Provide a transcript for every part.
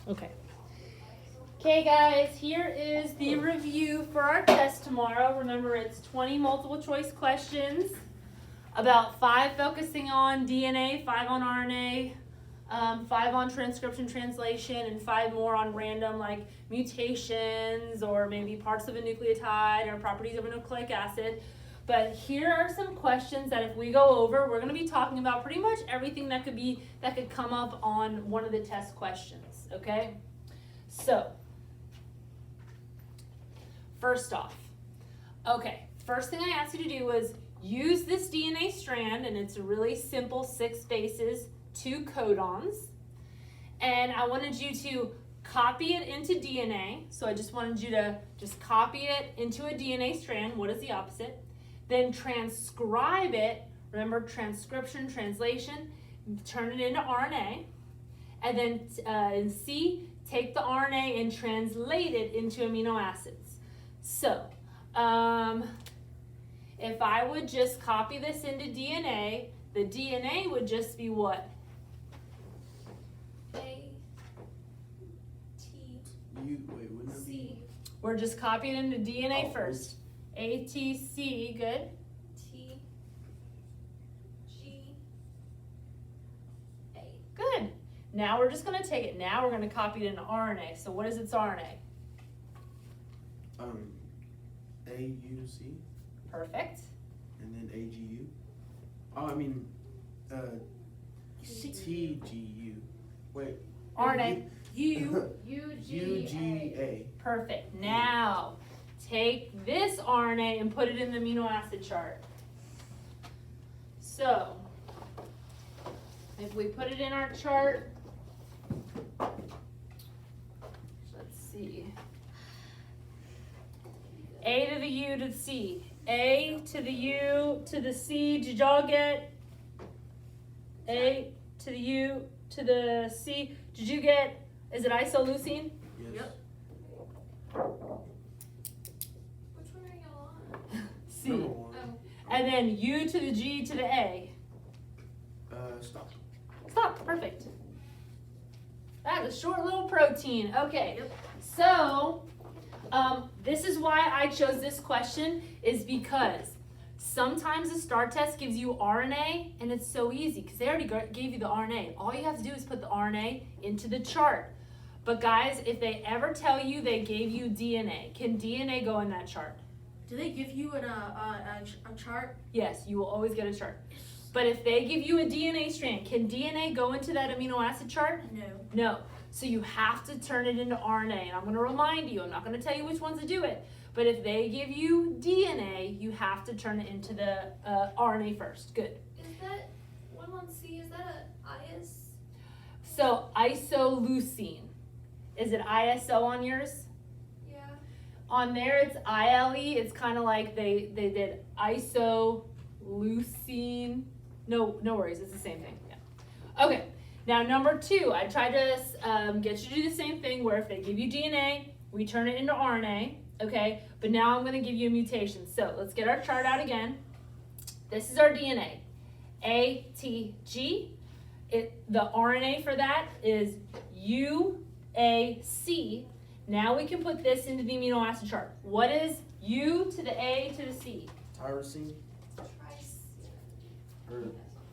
Okay. Okay, guys, here is the review for our test tomorrow. Remember, it's 20 multiple choice questions, about 5 focusing on DNA, 5 on RNA, 5 on transcription translation, and 5 more on random like mutations or maybe parts of a nucleotide or properties of a nucleic acid. But here are some questions that if we go over, we're going to be talking about pretty much everything that could come up on one of the test questions, okay? So, first off, first thing I asked you to do was use this DNA strand, and it's a really simple 6 bases, 2 codons, and I wanted you to copy it into DNA. So I just wanted you to just copy it into a DNA strand. What is the opposite? Then transcribe it. Remember, transcription, translation, turn it into RNA. And then in C, take the RNA and translate it into amino acids. So, if I would just copy this into DNA, the DNA would just be what? A, T, wouldn't it be? C, We're just copying into DNA first. A, T, C, good. T, G, A. Good. Now we're just going to take it. Now we're going to copy it into RNA. So what is its RNA? AUC, Perfect. and then AGU. Oh, I mean, TGU. Wait. RNA. UGA. Perfect. Now take this RNA and put it in the amino acid chart. So if we put it in our chart, let's see. A to the U to the C. A to the U to the C. Did y'all get A to the U to the C? Did you get, is it isoleucine? Yes. Yep. Which one are y'all on? C. Number 1. Oh, And then U to the G to the A. Stop. Stop. Perfect. That's a short little protein. Okay. So, this is why I chose this question, is because sometimes the STAR test gives you RNA, and it's so easy because they already gave you the RNA. All you have to do is put the RNA into the chart. But guys, if they ever tell you they gave you DNA, can DNA go in that chart? Do they give you a chart? Yes, you will always get a chart. But if they give you a DNA strand, can DNA go into that amino acid chart? No. No. So you have to turn it into RNA. And I'm going to remind you, I'm not going to tell you which ones to do it. But if they give you DNA, you have to turn it into the RNA first. Good. is that one on C? Is that a IS? So isoleucine. Is it ISO on yours? Yeah. On there, it's ILE. It's kind of like they did isoleucine. No worries. It's the same thing. Yeah. Okay. Now, number 2, I tried to get you to do the same thing where if they give you DNA, we turn it into RNA, okay? But now I'm going to give you a mutation. So let's get our chart out again. This is our DNA, ATG. The RNA for that is UAC. Now we can put this into the amino acid chart. What is U to the A to the C? Tyrosine. Or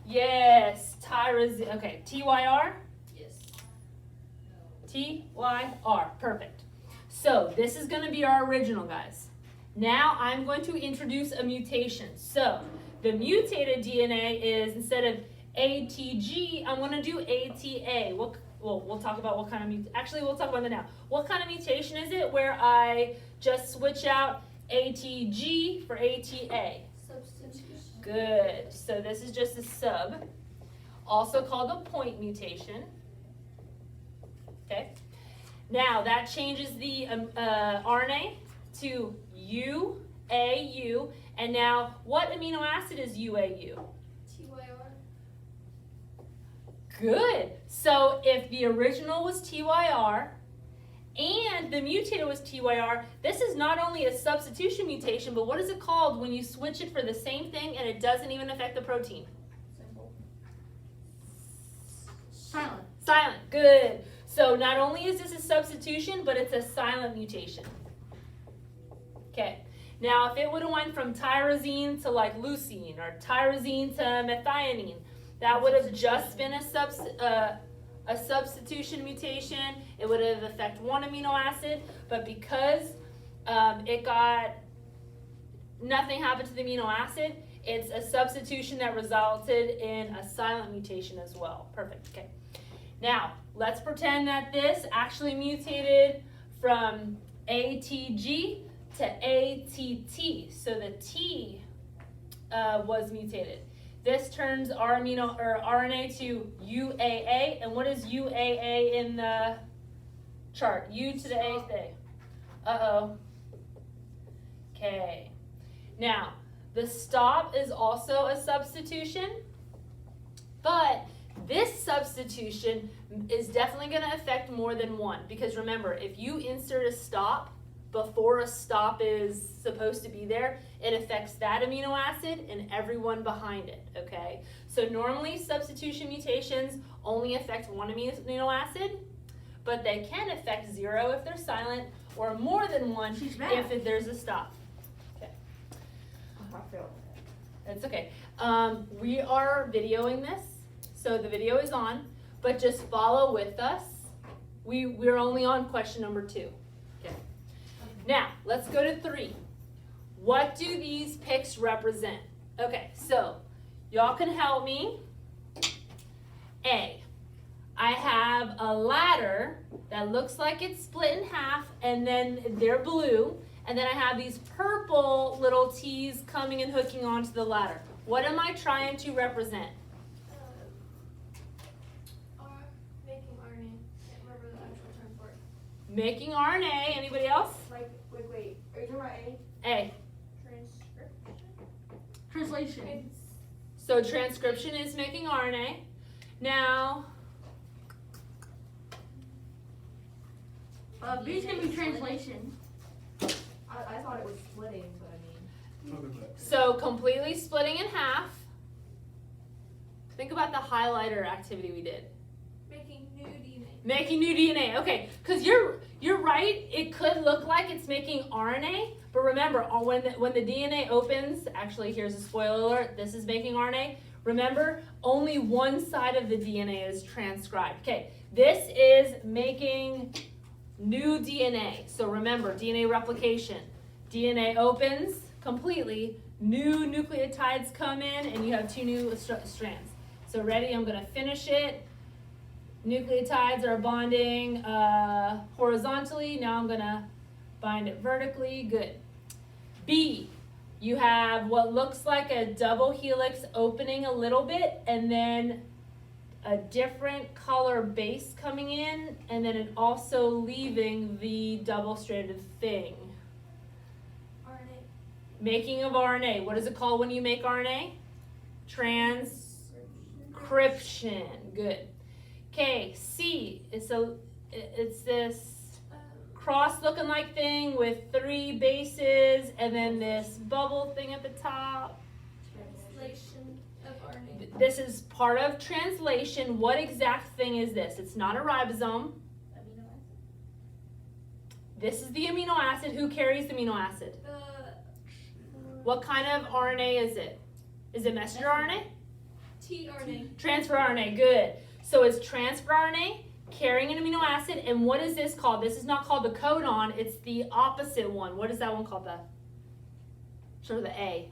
Yes, tyrosine. Okay, TYR? Yes. TYR, perfect. So this is going to be our original, guys. Now I'm going to introduce a mutation. So the mutated DNA is, instead of ATG, I'm going to do ATA. We'll talk about what kind of actually we'll talk about that now. What kind of mutation is it where I just switch out ATG for ATA? Substitution. Good. So this is just a sub, also called a point mutation. Okay. Now that changes the RNA to UAU. And now what amino acid is UAU? TYR. Good. So if the original was TYR and the mutated was TYR, this is not only a substitution mutation, but what is it called when you switch it for the same thing and it doesn't even affect the protein? Simple. Silent. Silent. Good. So not only is this a substitution, but it's a silent mutation. Okay. Now, if it would have went from tyrosine to like leucine or tyrosine to methionine, that would have just been a substitution mutation. It would have affected one amino acid, but because nothing happened to the amino acid, it's a substitution that resulted in a silent mutation as well. Perfect. Okay. Now, let's pretend that this actually mutated from ATG to ATT. So the T was mutated. This turns our RNA to UAA. And what is UAA in the chart? U to the A thing. Uh-oh. Okay. Now, the stop is also a substitution, but this substitution is definitely going to affect more than one. Because remember, if you insert a stop before a stop is supposed to be there, it affects that amino acid and everyone behind it, okay? So normally substitution mutations only affect one amino acid, but they can affect 0 if they're silent, or more than one if there's a stop. Okay. That's okay. We are videoing this, so the video is on, but just follow with us. We're only on question number 2. Okay. Now, let's go to 3. What do these pics represent? Okay, so y'all can help me. A, I have a ladder that looks like it's split in half, and then they're blue, and then I have these purple little T's coming and hooking onto the ladder. What am I trying to represent? Making RNA. Can't remember the actual term for it. Making RNA. Anybody else? Wait. Are you talking about A? A. Translation. So transcription is making RNA. Now, B is gonna be translation. I thought it was splitting, but I mean. so completely splitting in half. Think about the highlighter activity we did. Making new DNA. Making new DNA. Okay, because you're right. It could look like it's making RNA, but remember, when the DNA opens, actually, here's a spoiler alert. This is making RNA. Remember, only one side of the DNA is transcribed. Okay, this is making new DNA. So remember, DNA replication. DNA opens completely. New nucleotides come in, and you have 2 new strands. So ready? I'm gonna finish it. Nucleotides are bonding horizontally. Now I'm gonna bind it vertically. Good. B, you have what looks like a double helix opening a little bit, and then a different color base coming in, and then it also leaving the double-stranded thing. RNA. Making of RNA. What is it called when you make RNA? Transcription. Good. Okay, C. It's this cross looking like thing with 3 bases and then this bubble thing at the top. Translation of RNA. This is part of translation. What exact thing is this? It's not a ribosome. Amino acid? This is the amino acid. Who carries the amino acid? What kind of RNA is it? Is it messenger RNA? tRNA. Transfer RNA. Good. So it's transfer RNA carrying an amino acid, and what is this called? This is not called the codon, it's the opposite one. What is that one called? Sort of the A.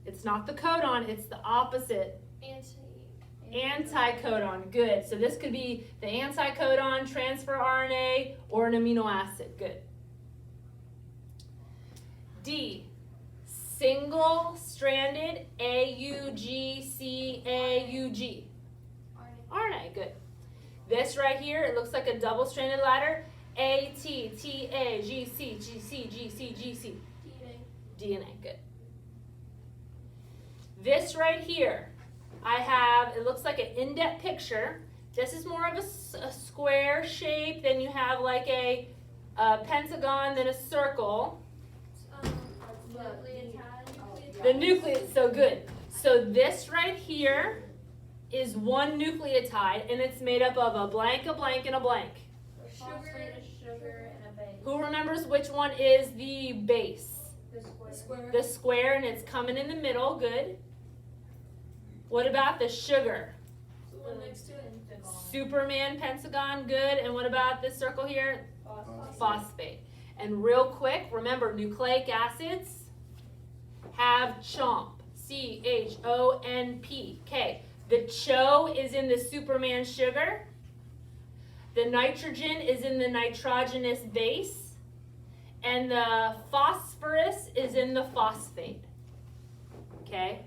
It's not the codon, it's the opposite. Anticodon. Good. So this could be the anticodon, transfer RNA, or an amino acid. Good. D. Single-stranded AUGCAUG. RNA, good. This right here, it looks like a double-stranded ladder. ATTAGCGCGCGC. DNA, good. This right here, I have, it looks like an in-depth picture. This is more of a square shape. Then you have like a pentagon, then a circle. The nucleus, so good. So this right here is one nucleotide and it's made up of a blank, a blank, and a blank? Sugar, and a base. Who remembers which one is the base? The square. The square, and it's coming in the middle. Good. What about the sugar? The one next to it. Superman pentagon. Good. And what about this circle here? Phosphate. Phosphate. And real quick, remember nucleic acids have CHOMP. CHONP. Okay. The CHO is in the Superman sugar. The nitrogen is in the nitrogenous base. And the phosphorus is in the phosphate. Okay?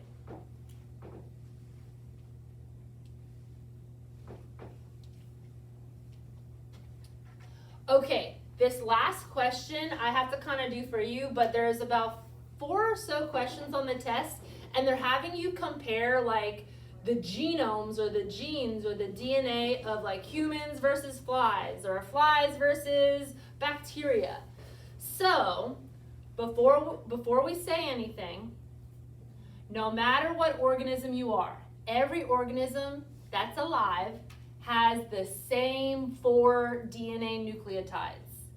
Okay, this last question I have to kind of do for you, but there's about 4 or so questions on the test, and they're having you compare like the genomes or the genes or the DNA of like humans versus flies or flies versus bacteria. So, before we say anything, no matter what organism you are, every organism that's alive has the same 4 DNA nucleotides.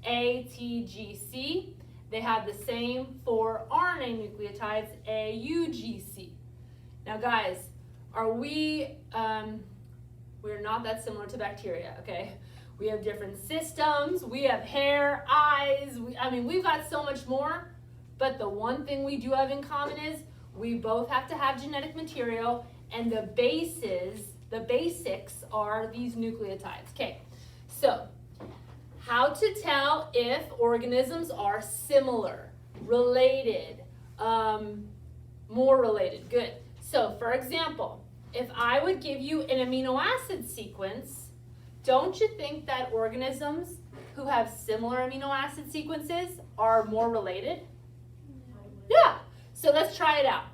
A, T, G, C. They have the same 4 RNA nucleotides, A, U, G, C. Now guys, we're not that similar to bacteria, okay? We have different systems, we have hair, eyes, we've got so much more, but the one thing we do have in common is we both have to have genetic material, and the basics are these nucleotides. Okay, so how to tell if organisms are similar, related, more related. Good. So for example, if I would give you an amino acid sequence, don't you think that organisms who have similar amino acid sequences are more related? Yeah. So let's try it out.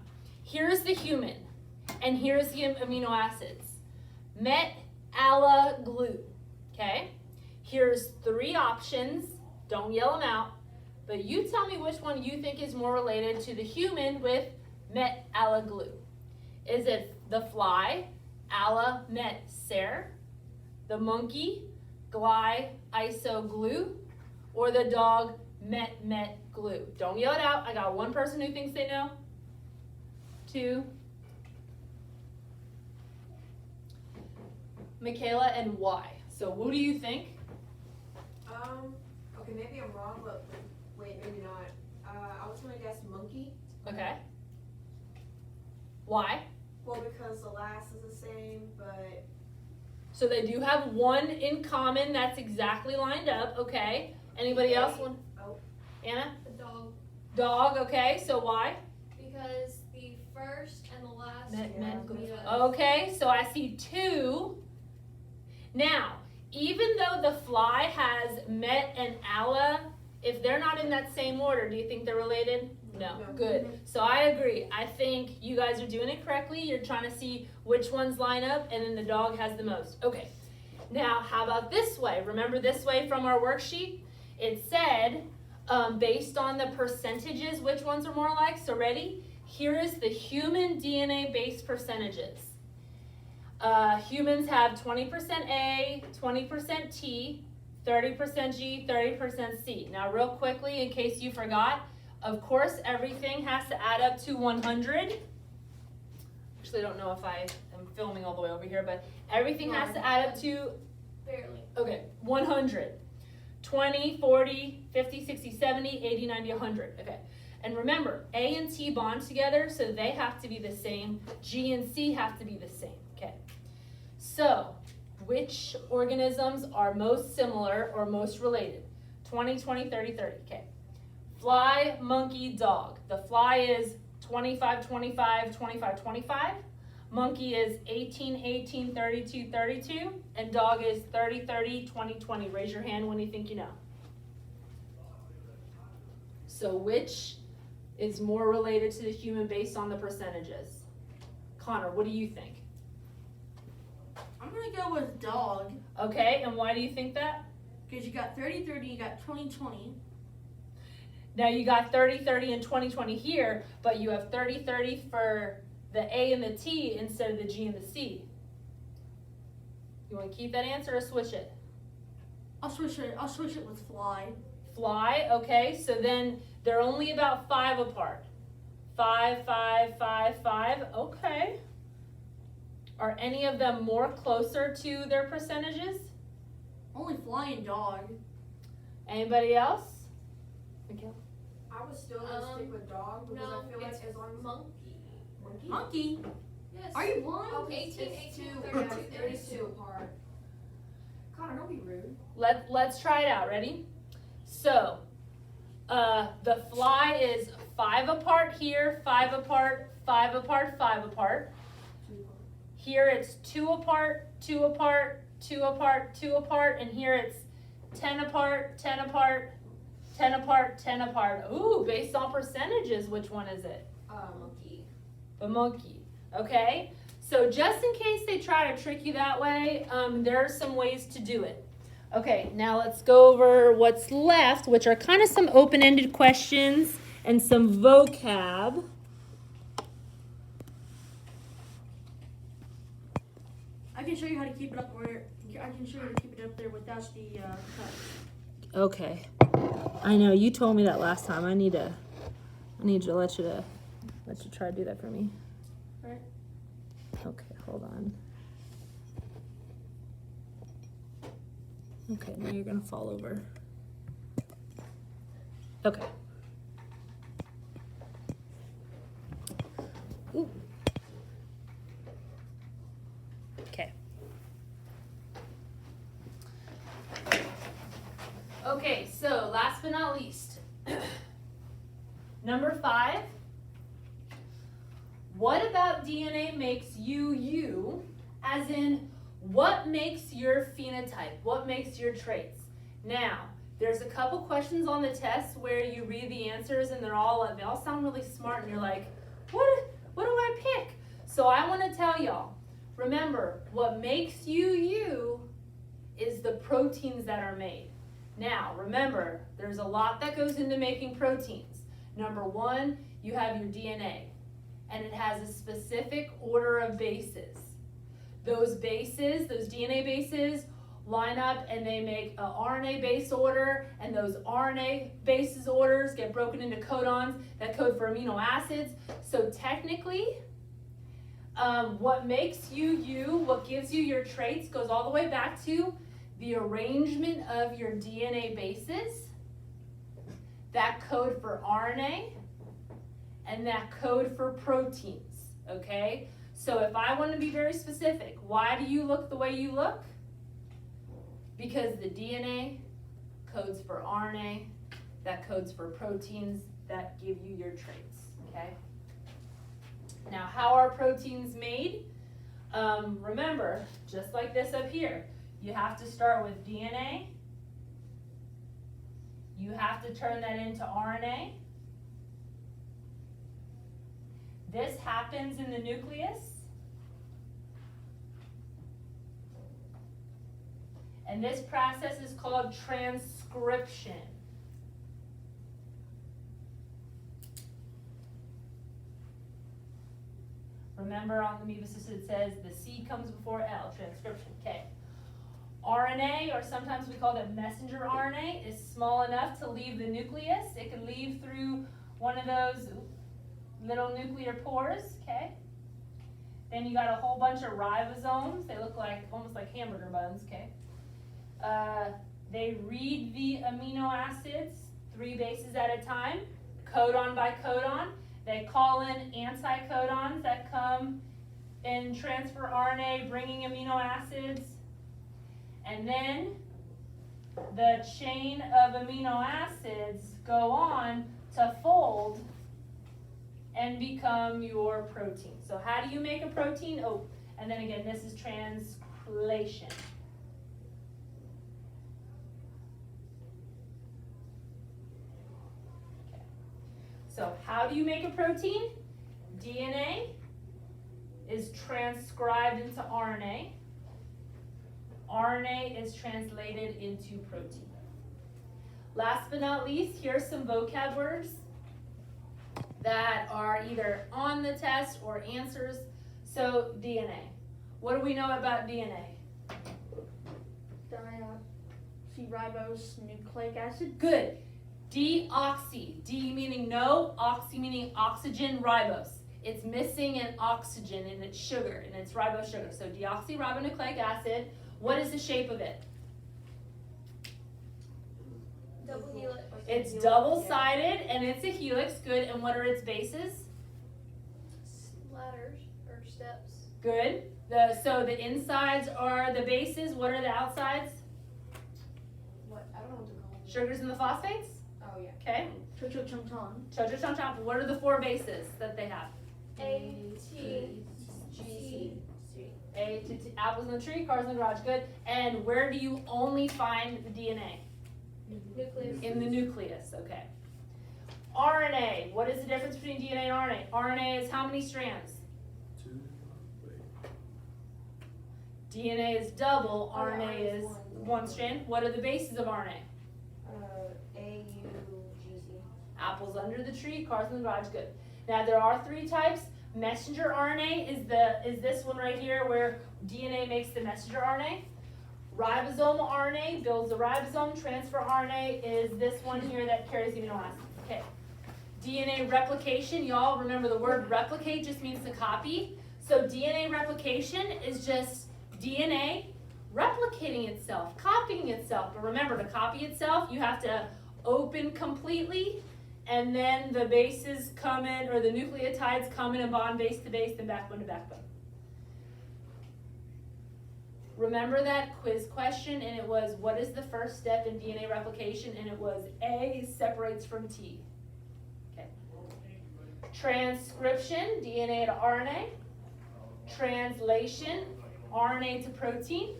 Here's the human, and here's the amino acids. Met, ala, glue. Okay? Here's 3 options. Don't yell them out. But you tell me which one you think is more related to the human with met, ala, glue. Is it the fly, ala, met, ser? The monkey, gly, iso, glue? Or the dog, met, glue? Don't yell it out. I got 1 person who thinks they know. 2. Michaela, and why? So who do you think? Okay, maybe I'm wrong, but wait, maybe not. I was gonna guess monkey. Okay. Why? Well, because the last is the same, but So they do have 1 in common that's exactly lined up, okay. Anybody else want? Oh. Anna? The dog. Dog, okay, so why? Because the first and the last Met, meet up. Okay, so I see 2. Now, even though the fly has met and ala, if they're not in that same order, do you think they're related? No. No. Good. So I agree. I think you guys are doing it correctly. You're trying to see which ones line up, and then the dog has the most. Okay. Now, how about this way? Remember this way from our worksheet? It said, based on the percentages, which ones are more alike. So ready? Here is the human DNA base percentages. Humans have 20% A, 20% T, 30% G, 30% C. Now real quickly, in case you forgot, of course everything has to add up to 100. Actually, I don't know if I am filming all the way over here, but everything has to add up to, Barely. okay, 100. 20, 40, 50, 60, 70, 80, 90, 100. Okay. And remember, A and T bond together, so they have to be the same. G and C have to be the same. Okay. So, which organisms are most similar or most related? 20, 20, 30, 30. Okay. Fly, monkey, dog. The fly is 25, 25, 25, 25. Monkey is 18, 18, 32, 32. And dog is 30, 30, 20, 20. Raise your hand when you think you know. So which is more related to the human based on the percentages? Connor, what do you think? I'm gonna go with dog, Okay, and why do you think that? because you got 30-30, you got 20-20. Now you got 30, 30, and 20, 20 here, but you have 30, 30 for the A and the T instead of the G and the C? You want to keep that answer or switch it? I'll switch it with fly. Fly, okay, so then they're only about 5 apart. 5, 5, 5, 5, okay. Are any of them more closer to their percentages? Only fly and dog. Anybody else? Miguel? I was still gonna stick with dog because No, I feel like it's as long as monkey. monkey. Monkey. Yes. Are you blind? Oh, 18, It's 18, two, 32, 32 apart. Connor, don't be rude. Let's try it out, ready? So, the fly is 5 apart here, 5 apart, 5 apart, 5 apart. Here it's 2 apart, 2 apart, 2 apart, 2 apart, and here it's 10 apart, 10 apart, 10 apart, 10 apart. Ooh, based on percentages, which one is it? monkey. The monkey, okay? So just in case they try to trick you that way, there are some ways to do it. Okay, now let's go over what's left, which are kind of some open-ended questions and some vocab. I can show you how to keep it up where I can show you how to keep it up there without the cut. Okay, I know you told me that last time. I need to let you try to do that for me. Right. Okay, hold on. Okay, now you're gonna fall over. Okay. Ooh. Okay. Okay, so last but not least, number 5. What about DNA makes you you, as in what makes your phenotype? What makes your traits? Now, there's a couple questions on the test where you read the answers and they all sound really smart and you're like, what do I pick? So I want to tell y'all, remember, what makes you you is the proteins that are made. Now, remember, there's a lot that goes into making proteins. Number 1, you have your DNA, and it has a specific order of bases. Those bases, those DNA bases, line up and they make a RNA base order, and those RNA bases orders get broken into codons that code for amino acids. So technically, what makes you you, what gives you your traits, goes all the way back to the arrangement of your DNA bases, that code for RNA, and that code for proteins, okay? So if I want to be very specific, why do you look the way you look? Because the DNA codes for RNA, that codes for proteins that give you your traits, okay? Now, how are proteins made? Remember, just like this up here, you have to start with DNA. You have to turn that into RNA. This happens in the nucleus. And this process is called transcription. Remember on the amoebicist it says the C comes before L, transcription, okay. RNA, or sometimes we call it messenger RNA, is small enough to leave the nucleus. It can leave through one of those little nuclear pores, okay? Then you got a whole bunch of ribosomes. They look like almost like hamburger buns, okay? They read the amino acids 3 bases at a time, codon by codon. They call in anticodons that come and transfer RNA, bringing amino acids. And then the chain of amino acids go on to fold and become your protein. So how do you make a protein? Oh, and then again, this is translation. Okay. So how do you make a protein? DNA is transcribed into RNA. RNA is translated into protein. Last but not least, here are some vocab words. that are either on the test or answers. So DNA. What do we know about DNA? Deoxyribose nucleic acid. Good. Deoxy. D meaning no, oxy meaning oxygen, ribose. It's missing an oxygen in its sugar, and it's ribose sugar. So deoxyribonucleic acid. What is the shape of it? Double helix. It's double-sided and it's a helix. Good. And what are its bases? Ladders or steps. Good. So the insides are the bases. What are the outsides? What? I don't know what to call them. Sugars and the phosphates. Oh yeah. Okay. Cho-cho-chong-chong. Cho-cho-chong-chong. What are the four bases that they have? A, T, G, A to T, apples in the tree, cars in the garage. Good. And where do you only find the DNA? nucleus. In the nucleus. Okay. RNA. What is the difference between DNA and RNA? RNA is how many strands? 2. Wait. DNA is double. Oh, yeah, RNA is one strand. What are the bases of RNA? A, U, G, C. Apples under the tree, cars in the garage. Good. Now there are 3 types. Messenger RNA is this one right here where DNA makes the messenger RNA. Ribosomal RNA builds the ribosome. Transfer RNA is this one here that carries the amino acids. Okay. DNA replication, y'all remember the word replicate just means to copy. So DNA replication is just DNA replicating itself, copying itself. But remember, to copy itself, you have to open completely, and then the bases come in, or the nucleotides come in and bond base to base, then backbone to backbone. Remember that quiz question, and it was, what is the first step in DNA replication? And it was A separates from T. Okay. Transcription, DNA to RNA. Translation, RNA to protein.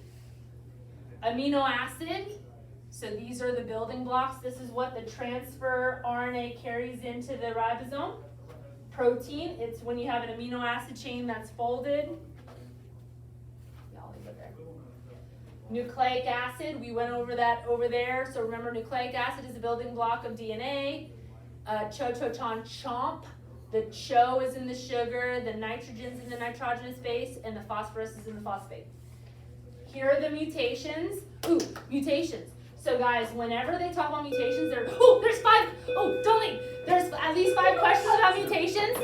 Amino acid, so these are the building blocks. This is what the transfer RNA carries into the ribosome. Protein, it's when you have an amino acid chain that's folded. Y'all leave it there. Nucleic acid, we went over that over there. So remember, nucleic acid is the building block of DNA. Cho-cho-chon-chomp. The cho is in the sugar, the nitrogen's in the nitrogenous base, and the phosphorus is in the phosphate. Here are the mutations. Ooh, mutations. So guys, whenever they talk about mutations, there's 5. Oh, don't leave. There's at least 5 questions about mutations.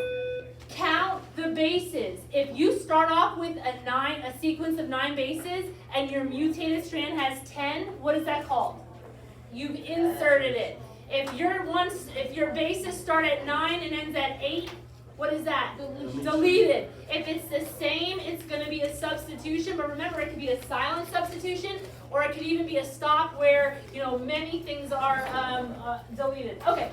Count the bases. If you start off with a sequence of 9 bases, and your mutated strand has 10, what is that called? You've inserted it. If your bases start at 9 and ends at 8, what is that? Deleted. If it's the same, it's going to be a substitution. But remember, it could be a silent substitution, or it could even be a stop where many things are deleted. Okay.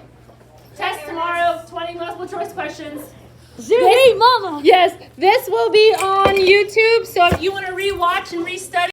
Test tomorrow. 20 multiple choice questions. Hey, mama! Yes, this will be on YouTube. So if you want to rewatch and restudy.